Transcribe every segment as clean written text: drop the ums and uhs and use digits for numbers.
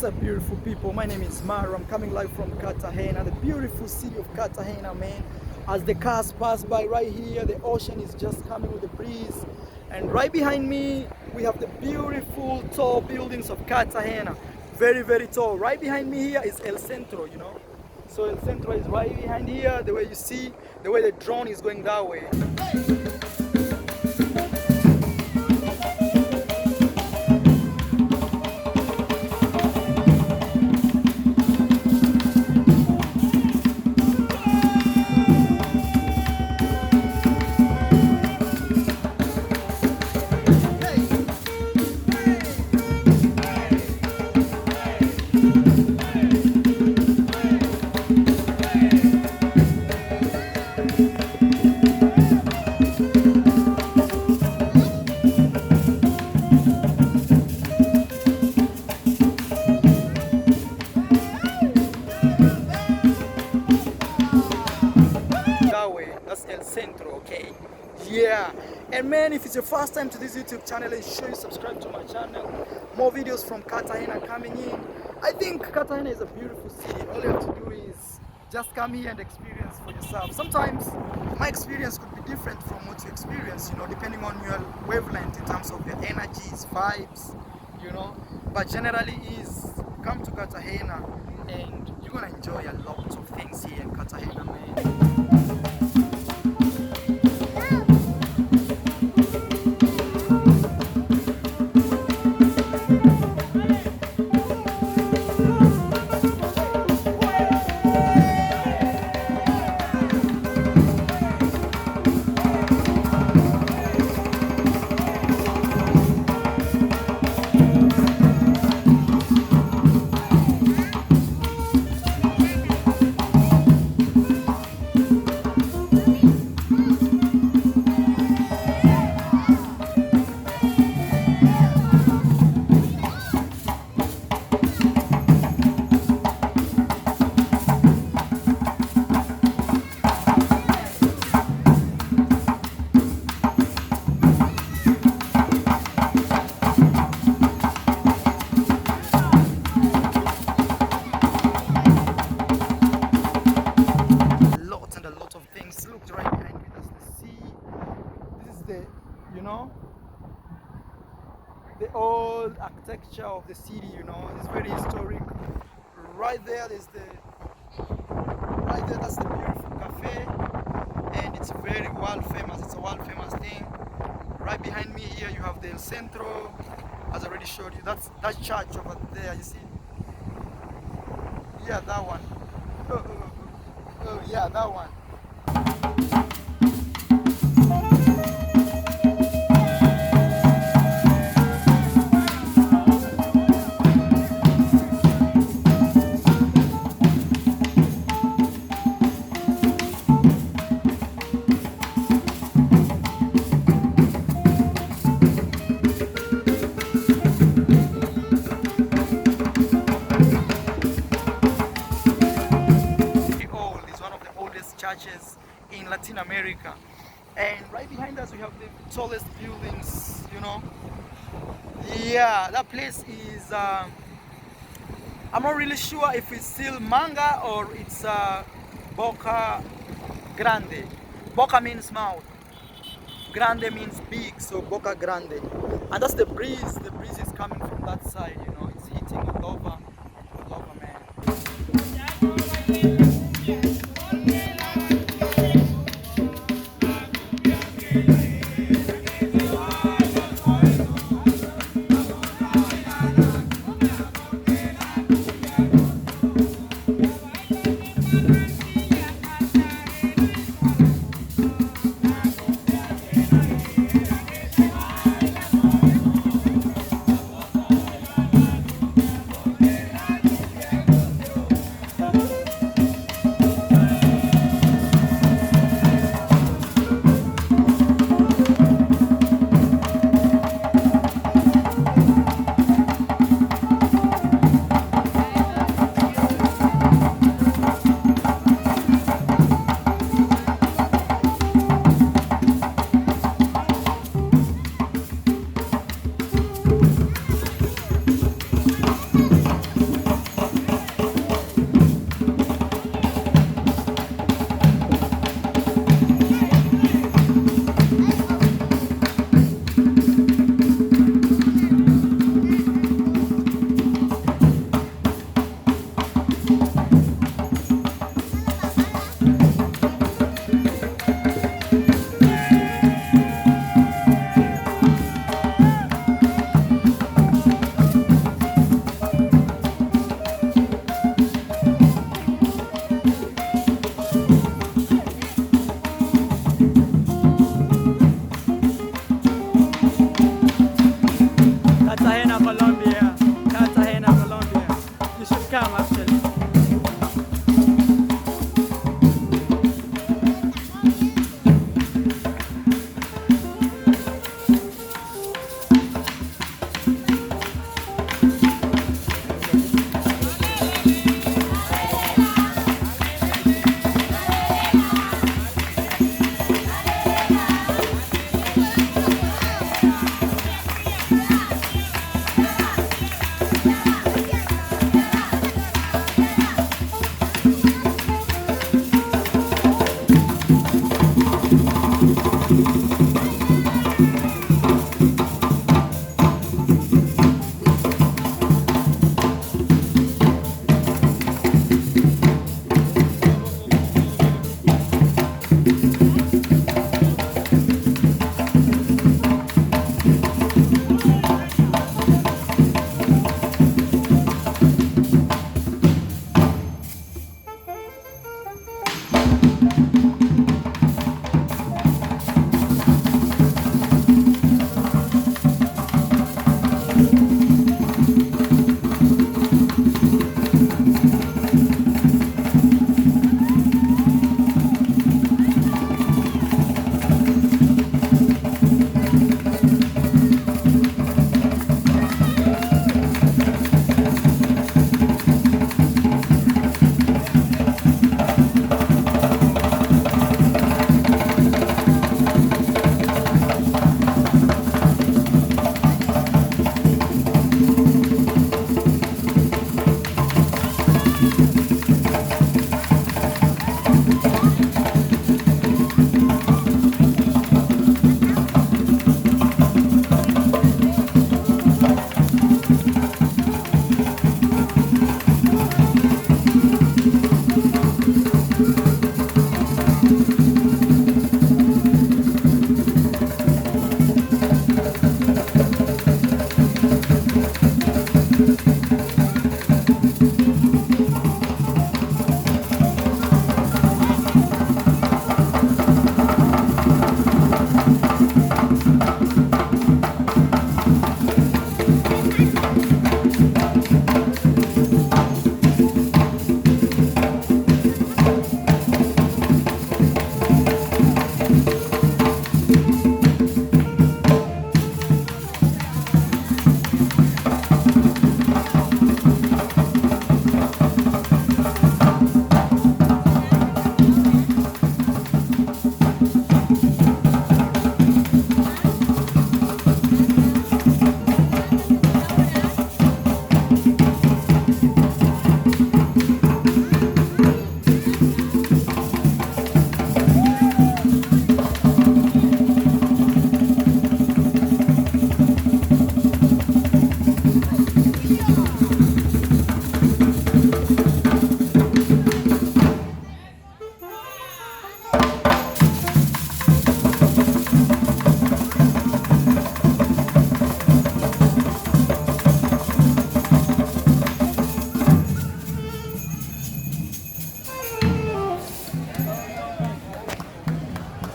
What's up, beautiful people? My name is Maro. I'm coming live from Cartagena, the beautiful city of Cartagena, man. As the cars pass by right here, the ocean is just coming with the breeze. And right behind me, we have the beautiful tall buildings of Cartagena. Very, very tall. Right behind me here is El Centro, you know. So El Centro is right behind here, the way you see, the way the drone is going that way. That's El Centro, okay? Yeah. And man, if it's your first time to this YouTube channel, ensure you subscribe to my channel. More videos from Cartagena coming in. I think Cartagena is a beautiful city. All you have to do is just come here and experience for yourself. Sometimes my experience could be different from what you experience, you know, depending on your wavelength in terms of your energies, vibes, you know. But generally is come to Cartagena and you're gonna enjoy a lot of things here in Cartagena, man. Look right behind me, that's the sea. This is the, you know, the old architecture of the city, you know. It's very historic. Right there, that's the beautiful cafe, and it's very world famous. It's a world famous thing. Right behind me here, you have the El Centro, as I already showed you. That's that church over there, you see. Yeah, that one. Oh, yeah, that one. Churches in Latin America, and right behind us we have the tallest buildings, you know. Yeah, that place is I'm not really sure if it's still Manga or it's Boca Grande. Boca means mouth, Grande means big, so Boca Grande. And that's the breeze is coming from that side, you know. It's hitting all over, man. Cartagena, Colombia. Cartagena, Colombia. You should come actually.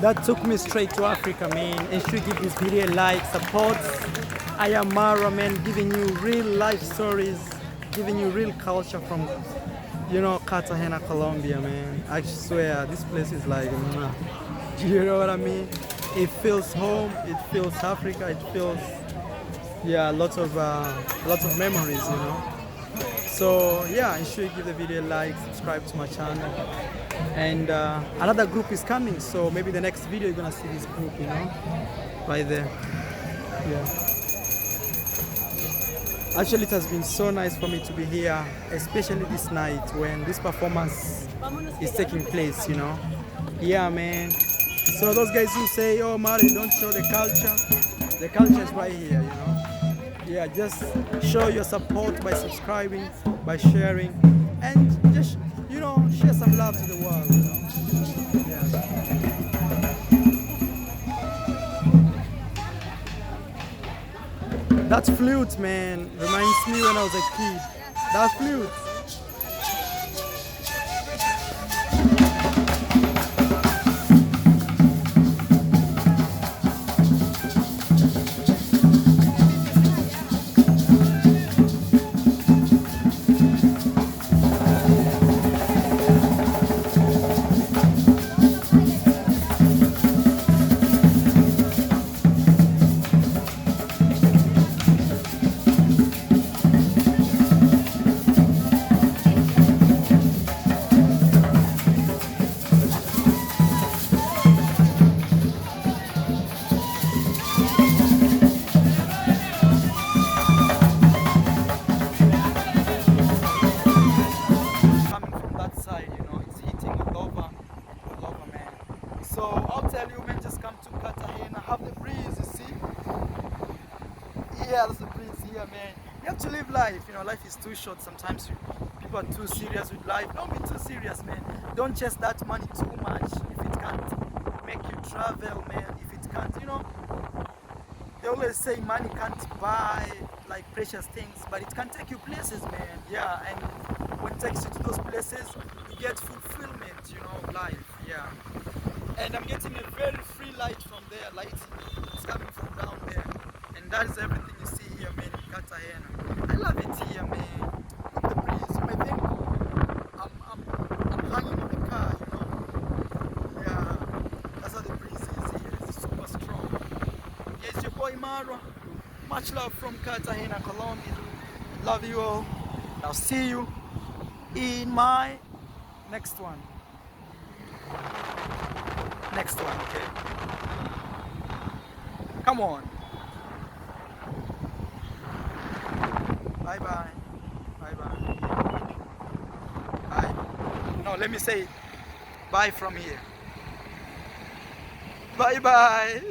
That took me straight to Africa, man. And should give this video a like, support. I am Mara, man, giving you real life stories, giving you real culture from, you know, Cartagena, Colombia, man. I swear, this place is like, you know what I mean? It feels home, it feels Africa, it feels, yeah, lots of memories, you know. So yeah, ensure you give the video a like, subscribe to my channel. And another group is coming, so maybe the next video you're gonna see this group, you know, right there. Yeah. Actually, it has been so nice for me to be here, especially this night when this performance is taking place, you know. Yeah, man. So those guys who say, oh, Mari, don't show the culture is right here, you know. Yeah, just show your support by subscribing, by sharing, and just, you know, share some love to the world, you know. Yeah. That flute, man, reminds me when I was a kid. That flute. here, man. You have to live life. You know, life is too short. Sometimes people are too serious with life. Don't be too serious, man. Don't chase that money too much. If it can't make you travel, man. If it can't, you know, they always say money can't buy like precious things, but it can take you places, man. Yeah, and when it takes you to those places, you get fulfillment, you know, of life. Yeah. And I'm getting a very free light from there. Light is coming from down there. And that is everything you see here, man, in Cartagena. I love it here, man. Look the breeze. You may think I'm hanging in the car, you know. Yeah, that's how the breeze is here. It's super strong. Yeah, it's your boy Maro. Much love from Cartagena, Colombia. Love you all. I'll see you in my next one. Next one, okay? Come on. Bye bye. Bye bye. Bye. No, let me say bye from here. Bye bye.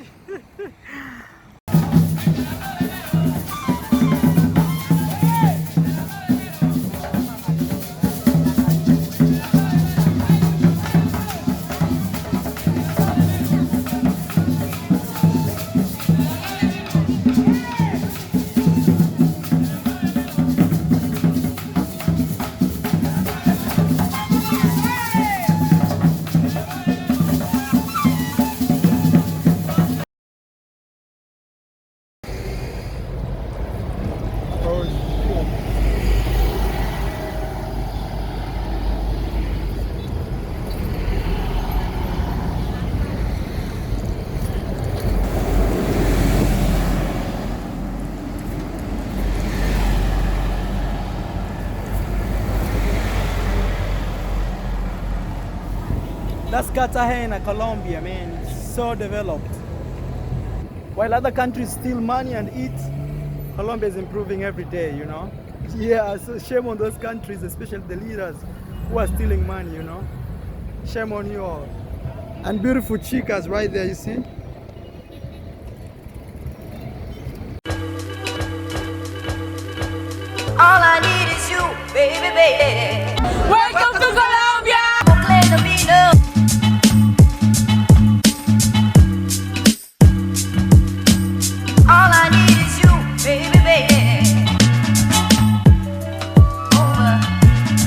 That's Cartagena, Colombia, man. It's so developed. While other countries steal money and eat, Colombia is improving every day, you know. Yeah, so shame on those countries, especially the leaders who are stealing money, you know. Shame on you all. And beautiful chicas right there, you see. All I need is you, baby, baby. Welcome to Colombia!